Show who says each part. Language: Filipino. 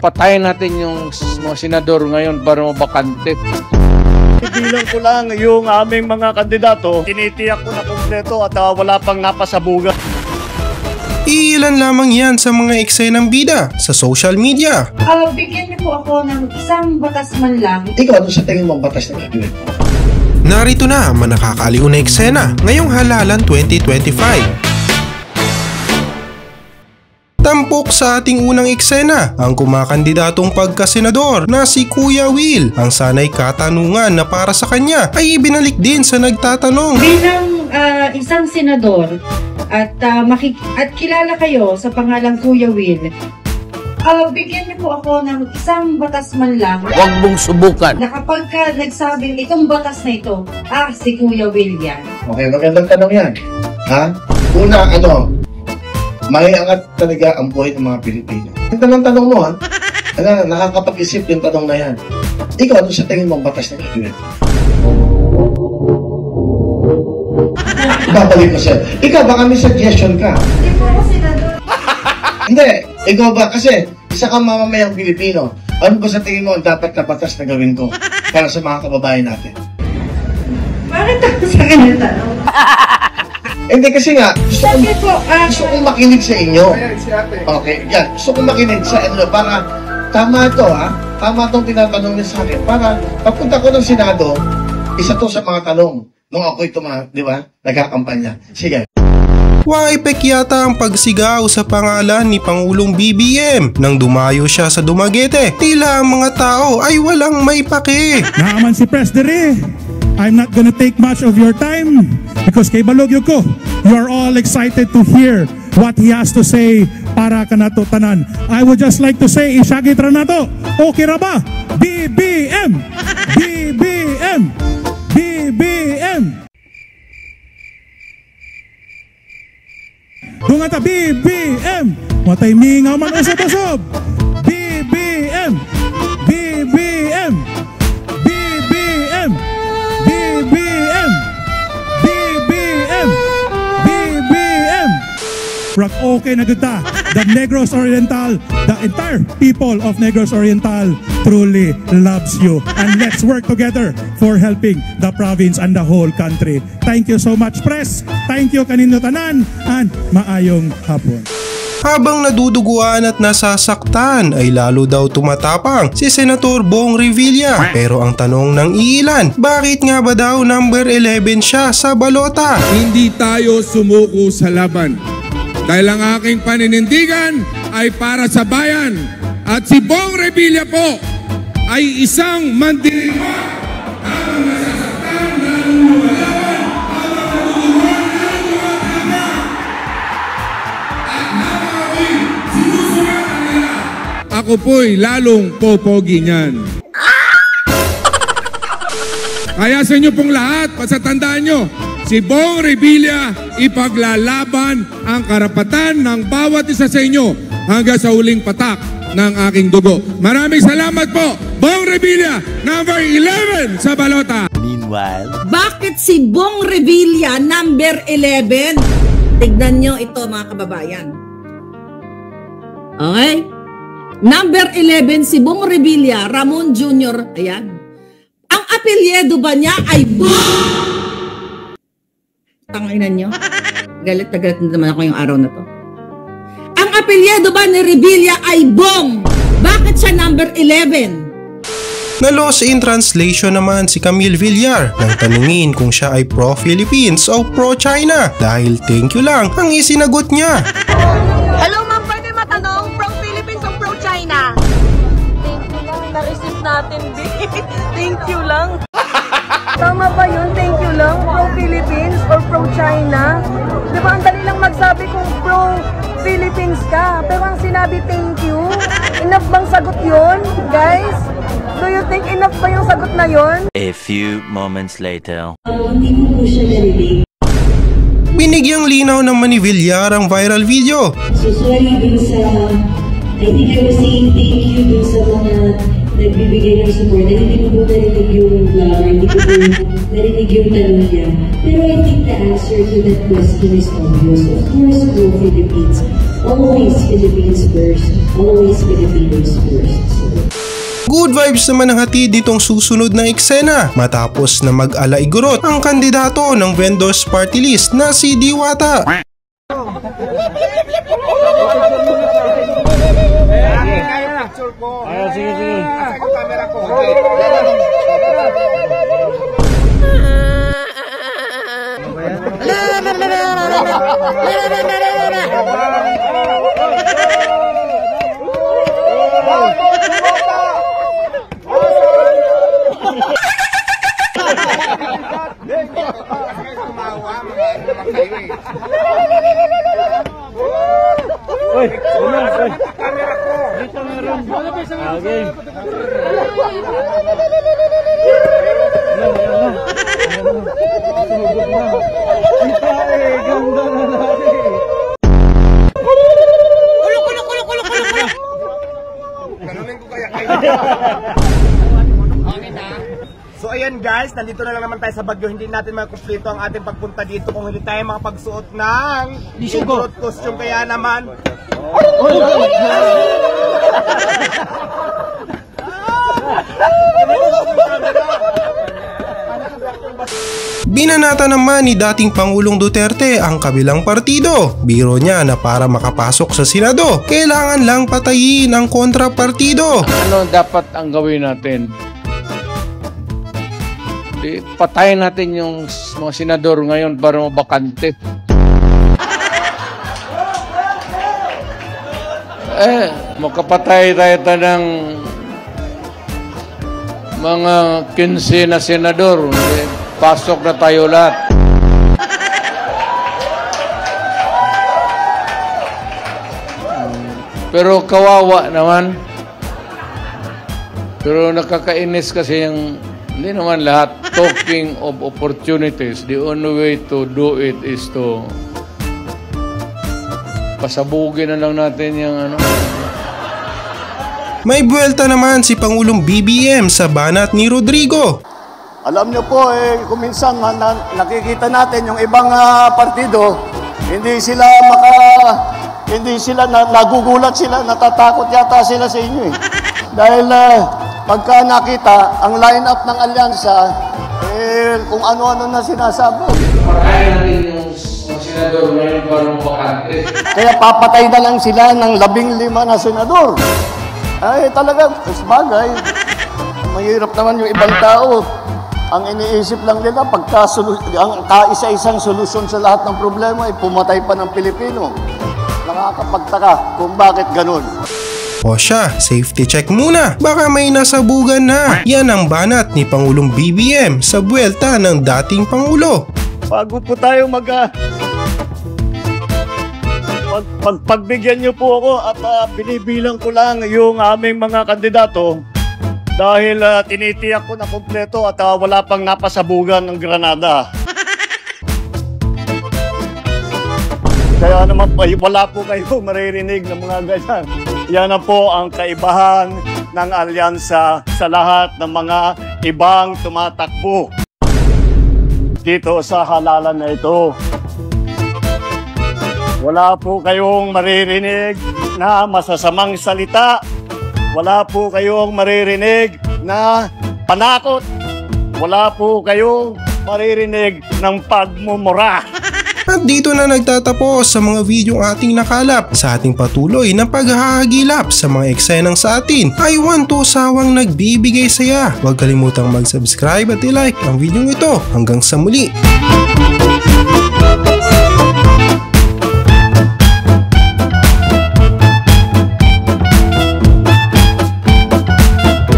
Speaker 1: Patayin natin yung mga senador ngayon para mabakante.
Speaker 2: Bilang ko lang yung aming mga kandidato, tinitiyak ko na kompleto at wala pang napasabugan.
Speaker 3: Iilan lamang yan sa mga eksenang bida sa social media.
Speaker 4: Bigyan niyo po ako ng isang batas man lang.
Speaker 5: Ikaw, ano sa tingin mong batas na gagawin mo?
Speaker 3: Narito na ang manakakaliw na eksena ngayong halalan 2025. Tampok sa ating unang eksena ang kumakandidatong pagkasenador na si Kuya Will. Ang sanay katanungan na para sa kanya ay ibinalik din sa nagtatanong.
Speaker 4: Bilang isang senador at kilala kayo sa pangalang Kuya Will, bigyan niyo po ako ng isang batas man lang.
Speaker 1: Huwag mong subukan.
Speaker 4: Na kapag nagsabing itong batas na ito, si Kuya Will yan.
Speaker 5: Okay, magandang tanong yan. Ha? Una, may angat talaga ang buhay ng mga Pilipino. Yung tanong mo, ha? Nakakapag-isip yung tanong na yan. Ikaw, ano sa tingin mong batas na gagawin? Babalik ko sa'yo. Ikaw, baka may suggestion ka.
Speaker 4: Hindi po ako senador.
Speaker 5: Hindi. Ikaw ba? Kasi isa kang mamamayang Pilipino. Ano ba sa tingin mo ang dapat na batas na gawin ko para sa mga kababayan natin?
Speaker 4: Bakit ako sa kanya tanong?
Speaker 5: Hindi kasi nga, gusto kong makinig sa inyo. Okay, yan. Gusto kong makinig sa inyo para tama to, ha? Tama tong tinatanong niya sa akin. Para pagpunta ko ng Senado, isa to sa mga tanong nung ako'y di ba? Nagkakampanya. Sige.
Speaker 3: Waipek yata ang pagsigaw sa pangalan ni Pangulong BBM nang dumayo siya sa Dumaguete. Tila ang mga tao ay walang may pake.
Speaker 6: Naaman si Presdere. I'm not gonna take much of your time because kay Balogyo ko, you are all excited to hear what he has to say para kanato tanan. I would just like to say, isyagit ra nato. Okay ra ba? BBM! BBM! BBM! Dungata BBM! Matay mingaw man usop-usop! BBM! BBM! BBM! BBM! BBM! BBM! Rock okay na kita. The Negros Oriental, the entire people of Negros Oriental truly loves you. And let's work together for helping the province and the whole country. Thank you so much, Press. Thank you kanino tanan and maayong hapon.
Speaker 3: Habang naduduguan at nasasaktan ay lalo daw tumatapang si Senator Bong Revilla. Pero ang tanong ng iilan, bakit nga ba daw number 11 siya sa balota?
Speaker 7: Hindi tayo sumuko sa laban. Dahil ang aking paninindigan ay para sa bayan. At si Bong Revilla po ay isang mandirigma. Habang nasasaktan, nanunumalawan, habang natuturuan ng mga tama. At habang ako'y sinusunatan nila, ako po'y lalong popogi niyan. Kaya sa inyo pong lahat, pasatandaan nyo, si Bong Revilla ipaglalaban ang karapatan ng bawat isa sa inyo hanggang sa huling patak ng aking dugo. Maraming salamat po, Bong Revilla, number 11 sa balota.
Speaker 8: Meanwhile, bakit si Bong Revilla number 11? Tignan nyo ito mga kababayan. Okay? Number 11 si Bong Revilla, Ramon Jr. Ayan. Ang apelyedo ba niya ay Bong? Tanginan nyo. Galit na galit naman ako yung araw na to. Ang apelyedo ba ni Revilla ay Bong? Bakit siya number 11?
Speaker 3: Na-lost in translation naman si Camille Villar nang tanungin kung siya ay pro-Philippines o pro-China dahil thank you lang ang isinagot niya.
Speaker 9: Hello ma'am, pwede matanong pro-Philippines o pro-China? Thank you lang, na-receive natin thank you lang. Tama ba yun? Thank you lang? Pro-Philippines or pro-China? Di ba ang dali lang magsabi kung pro-Philippines ka, pero ang sinabi thank you? Enough bang sagot yun, guys? Do you think enough ba yung sagot na yun?
Speaker 10: A few moments later.
Speaker 4: Hindi mo po siya narinig.
Speaker 3: Binigyang linaw naman ni Villar ang viral video.
Speaker 4: So sorry dun sa, I think I was saying thank you dun sa mga
Speaker 11: nagbibigay ng support. Hindi ko po narinig yung vlogger, hindi ko po narinig yung tanong niya. Pero I think the answer to that question is obvious. Of course, go Philippines. Always Philippines first. Always Filipinos first.
Speaker 3: Good vibes naman ang hatid ditong susunod na eksena matapos na mag-alaigurot ang kandidato ng vendors party list na si Diwata.
Speaker 2: Sige.
Speaker 12: So ayan guys, nandito na lang naman tayo sa Baguio. Hindi natin makumpleto ang ating pagpunta dito kung hindi tayo makapagsuot ng Igorot costume. Kaya naman
Speaker 3: Binanata naman ni dating Pangulong Duterte ang kabilang partido. Biro niya na para makapasok sa Senado, kailangan lang patayin ang kontrapartido.
Speaker 1: Ano dapat ang gawin natin? Patayin natin yung mga senador ngayon para mabakante. Makapatay tayo ng mga 15 na senador. Pasok na tayo lahat. Pero kawawa naman. Pero nakakainis kasi yung hindi naman lahat. Talking of opportunities, the only way to do it is to pasabugin na lang natin yung ano.
Speaker 3: May buwelta naman si Pangulong BBM sa banat ni Rodrigo.
Speaker 2: Alam niyo po, kung minsan nakikita natin yung ibang partido, hindi sila nagugulat sila, natatakot yata sila sa inyo eh. Dahil pagka nakita ang lineup ng alyansa, kung ano-ano na sinasabi.
Speaker 1: Patayin natin yung senador ngayon para mabakante.
Speaker 2: Kaya papatay na lang sila ng 15 na senador. Ay talaga, bagay. Mahirap naman yung ibang tao. Ang iniisip lang nila, ang kaisa-isang solusyon sa lahat ng problema ay pumatay pa ng Pilipino. Nakakapagtaka kung bakit ganun.
Speaker 3: O siya, safety check muna. Baka may nasabugan na. Yan ang banat ni Pangulong BBM sa buwelta ng dating Pangulo.
Speaker 2: Bago po tayo pagbigyan niyo po ako at binibilang ko lang yung aming mga kandidato dahil tinitiyak ko na kumpleto at wala pang napasabugan ng Granada. Kaya naman wala po kayo maririnig ng mga ganyan. Yan na po ang kaibahan ng alyansa sa lahat ng mga ibang tumatakbo dito sa halalan na ito. Wala po kayong maririnig na masasamang salita. Wala po kayong maririnig na panakot. Wala po kayong maririnig ng pagmumura.
Speaker 3: At dito na nagtatapos sa mga videong ating nakalap sa ating patuloy na paghahagilap sa mga eksenang sa atin ay 1-2 sawang nagbibigay saya. Huwag kalimutang mag-subscribe at i-like ang videong ito. Hanggang sa muli!